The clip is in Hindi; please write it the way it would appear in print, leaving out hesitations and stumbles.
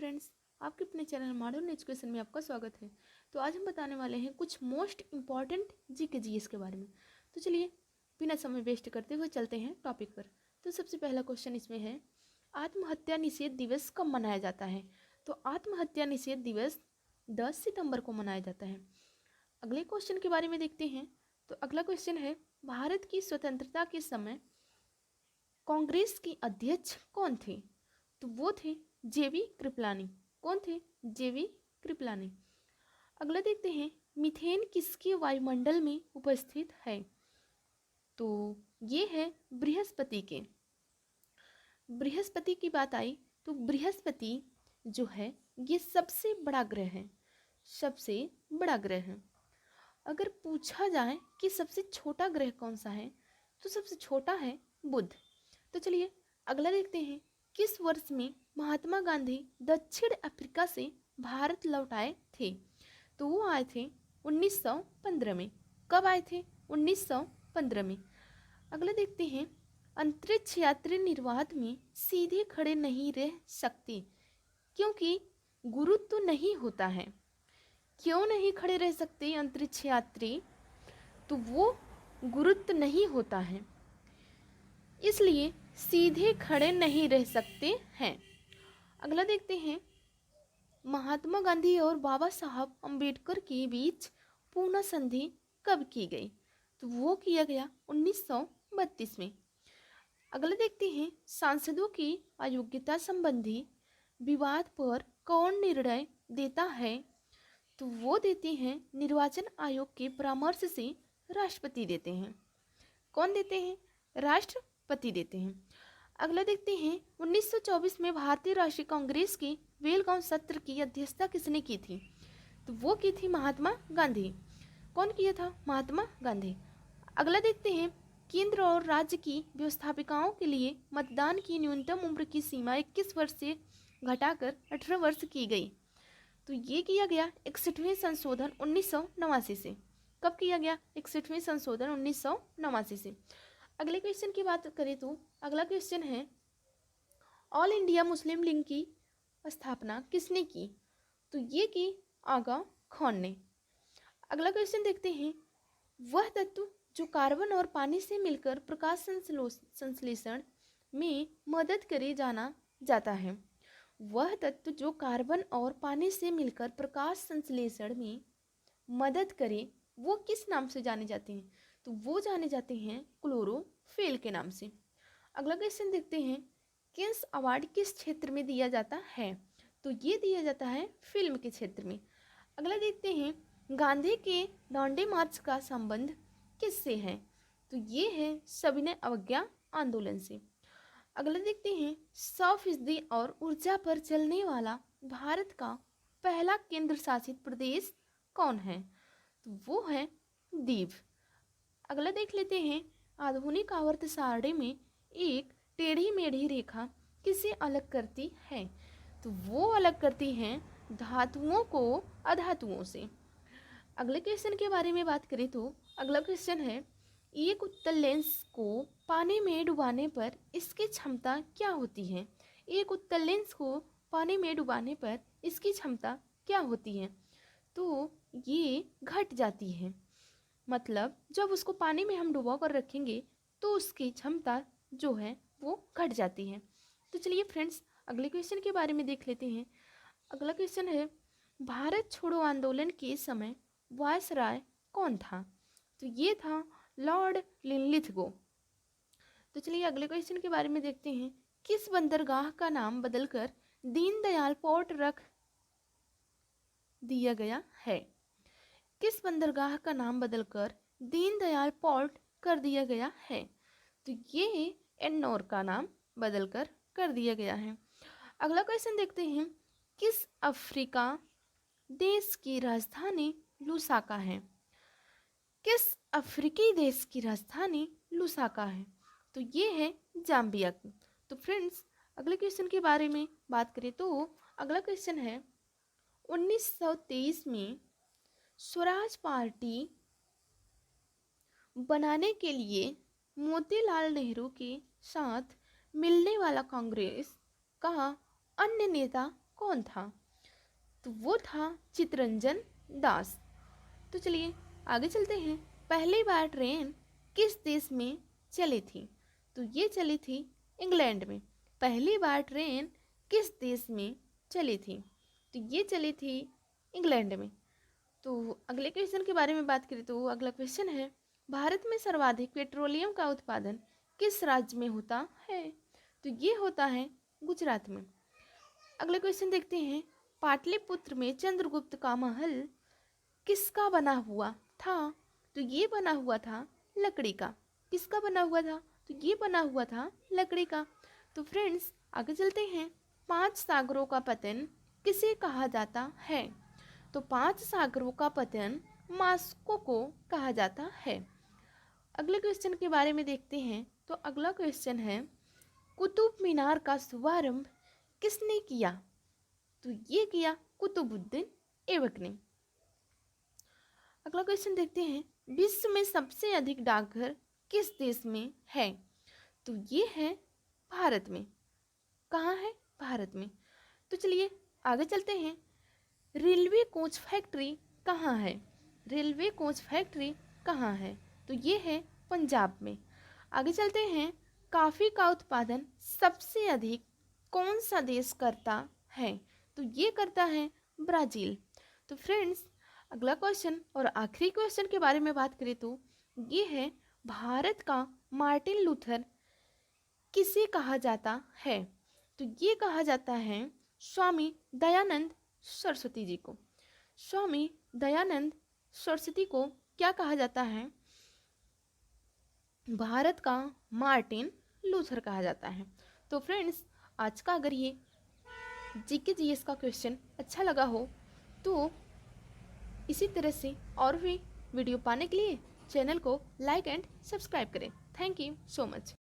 फ्रेंड्स, आपके अपने चैनल मॉडर्न एजुकेशन में आपका स्वागत है। तो आज हम बताने वाले हैं कुछ मोस्ट इम्पॉर्टेंट जीएस के बारे में। तो चलिए बिना समय वेस्ट करते हुए चलते हैं टॉपिक पर। तो सबसे पहला क्वेश्चन इसमें है, आत्महत्या निषेध दिवस कब मनाया जाता है? तो आत्महत्या निषेध दिवस 10 सितंबर को मनाया जाता है। अगले क्वेश्चन के बारे में देखते हैं। तो अगला क्वेश्चन है, भारत की स्वतंत्रता के समय कांग्रेस की अध्यक्ष कौन थे? तो वो थे जेवी कृपलानी। कौन थे? जेवी कृपलानी। अगला देखते हैं, मीथेन किसके वायुमंडल में उपस्थित है? तो ये है बृहस्पति के। बृहस्पति की बात आई तो बृहस्पति जो है ये सबसे बड़ा ग्रह है, सबसे बड़ा ग्रह है। अगर पूछा जाए कि सबसे छोटा ग्रह कौन सा है, तो सबसे छोटा है बुध। तो चलिए अगला देखते हैं, किस वर्ष में महात्मा गांधी दक्षिण अफ्रीका से भारत लौट आए थे? तो वो आए थे 1915 में। कब आए थे? 1915 में। अगला देखते हैं, अंतरिक्ष यात्री निर्वात में सीधे खड़े नहीं रह सकते क्योंकि गुरुत्व नहीं होता है। क्यों नहीं खड़े रह सकते अंतरिक्ष यात्री? तो वो गुरुत्व नहीं होता है, इसलिए सीधे खड़े नहीं रह सकते हैं। अगला देखते हैं, महात्मा गांधी और बाबा साहब अम्बेडकर के बीच पूना संधि कब की गई? तो वो किया गया 1932 में। अगला देखते हैं, सांसदों की अयोग्यता संबंधी विवाद पर कौन निर्णय देता है? तो वो देते हैं निर्वाचन आयोग के परामर्श से राष्ट्रपति देते हैं। कौन देते हैं? राष्ट्रपति देते हैं। अगला देखते हैं, 1924 में भारतीय राष्ट्रीय कांग्रेस के बेलगांव सत्र की अध्यक्षता किसने की थी? तो वो की थी महात्मा गांधी। कौन किया था? महात्मा गांधी। अगला देखते हैं, केंद्र और राज्य की व्यवस्थापिकाओं के लिए मतदान की न्यूनतम उम्र की सीमा 21 वर्ष से घटाकर 18 वर्ष की गई। तो ये किया गया 61वें संशोधन 1989 से। कब किया गया? 61वें संशोधन 1989 से। अगले क्वेश्चन की बात करें तो अगला क्वेश्चन है, ऑल इंडिया मुस्लिम लीग की स्थापना किसने की? तो ये की आगा खान ने। अगला क्वेश्चन देखते हैं, वह तत्व जो कार्बन और पानी से मिलकर प्रकाश संश्लेषण में मदद करे जाना जाता है। वह तत्व जो कार्बन और पानी से मिलकर प्रकाश संश्लेषण में मदद करे वो किस नाम से जाने जाते हैं? तो वो जाने जाते हैं क्लोरोफिल के नाम से। अगला क्वेश्चन देखते हैं, किस अवार्ड किस क्षेत्र में दिया जाता है? तो ये दिया जाता है फिल्म के क्षेत्र में। अगला देखते हैं, गांधी के दांडी मार्च का संबंध किससे है? तो ये है सविनय अवज्ञा आंदोलन से। अगला देखते हैं, 100% और ऊर्जा पर चलने वाला भारत का पहला केंद्र शासित प्रदेश कौन है? तो वो है दीव। अगला देख लेते हैं, आधुनिक आवर्त सारणी में एक टेढ़ी मेढ़ी रेखा किसे अलग करती है? तो वो अलग करती हैं धातुओं को अधातुओं से। अगले क्वेश्चन के बारे में बात करें तो अगला क्वेश्चन है, एक उत्तल लेंस को पानी में डुबाने पर इसकी क्षमता क्या होती है? एक उत्तल लेंस को पानी में डुबाने पर इसकी क्षमता क्या होती है? तो ये घट जाती है। मतलब जब उसको पानी में हम डुबा कर रखेंगे तो उसकी क्षमता जो है वो घट जाती है। तो चलिए फ्रेंड्स अगले क्वेश्चन के बारे में देख लेते हैं। अगला क्वेश्चन है, भारत छोड़ो आंदोलन के समय वायसराय कौन था? तो ये था लॉर्ड लिनलिथगो। तो चलिए अगले क्वेश्चन के बारे में देखते हैं, किस बंदरगाह का नाम बदलकर दीनदयाल पोर्ट रख दिया गया है? किस बंदरगाह का नाम बदलकर दीनदयाल पोर्ट कर दिया गया है? तो ये एन्नौर का नाम बदलकर कर दिया गया है। अगला क्वेश्चन देखते हैं, किस अफ्रीका देश की राजधानी लुसाका है? किस अफ्रीकी देश की राजधानी लुसाका है? तो ये है जाम्बिया की। तो फ्रेंड्स अगले क्वेश्चन के बारे में बात करें तो अगला क्वेश्चन है, 1923 में स्वराज पार्टी बनाने के लिए मोतीलाल नेहरू के साथ मिलने वाला कांग्रेस का अन्य नेता कौन था? तो वो था चित्तरंजन दास। तो चलिए आगे चलते हैं। पहली बार ट्रेन किस देश में चली थी? तो ये चली थी इंग्लैंड में। पहली बार ट्रेन किस देश में चली थी? तो ये चली थी इंग्लैंड में। तो अगले क्वेश्चन के बारे में बात करें तो अगला क्वेश्चन है, भारत में सर्वाधिक पेट्रोलियम का उत्पादन किस राज्य में होता है? तो ये होता है गुजरात में। अगला क्वेश्चन देखते हैं, पाटलिपुत्र में चंद्रगुप्त का महल किसका बना हुआ था? तो ये बना हुआ था लकड़ी का। किसका बना हुआ था? तो ये बना हुआ था लकड़ी का। तो फ्रेंड्स आगे चलते हैं, 5 सागरों का पतन किसे कहा जाता है? तो 5 सागरों का पतन मास्को को कहा जाता है। अगले क्वेश्चन के बारे में देखते हैं। तो अगला क्वेश्चन है, कुतुब मीनार का शुभारंभ किसने किया? तो ये किया कुतुबुद्दीन ऐबक ने। अगला क्वेश्चन देखते हैं, विश्व में सबसे अधिक डाकघर किस देश में है? तो ये है भारत में। कहाँ है? भारत में। तो चलिए आगे चलते हैं, रेलवे कोच फैक्ट्री कहाँ है? रेलवे कोच फैक्ट्री कहाँ है? तो ये है पंजाब में। आगे चलते हैं, कॉफ़ी का उत्पादन सबसे अधिक कौन सा देश करता है? तो ये करता है ब्राज़ील। तो फ्रेंड्स अगला क्वेश्चन और आखिरी क्वेश्चन के बारे में बात करें तो ये है, भारत का मार्टिन लूथर किसे कहा जाता है? तो ये कहा जाता है स्वामी दयानंद सरस्वती जी को। स्वामी दयानंद सरस्वती को क्या कहा जाता है? भारत का मार्टिन लूथर कहा जाता है। तो फ्रेंड्स आज का अगर ये जीके जीएस का क्वेश्चन अच्छा लगा हो तो इसी तरह से और भी वीडियो पाने के लिए चैनल को लाइक एंड सब्सक्राइब करें। Thank you so much.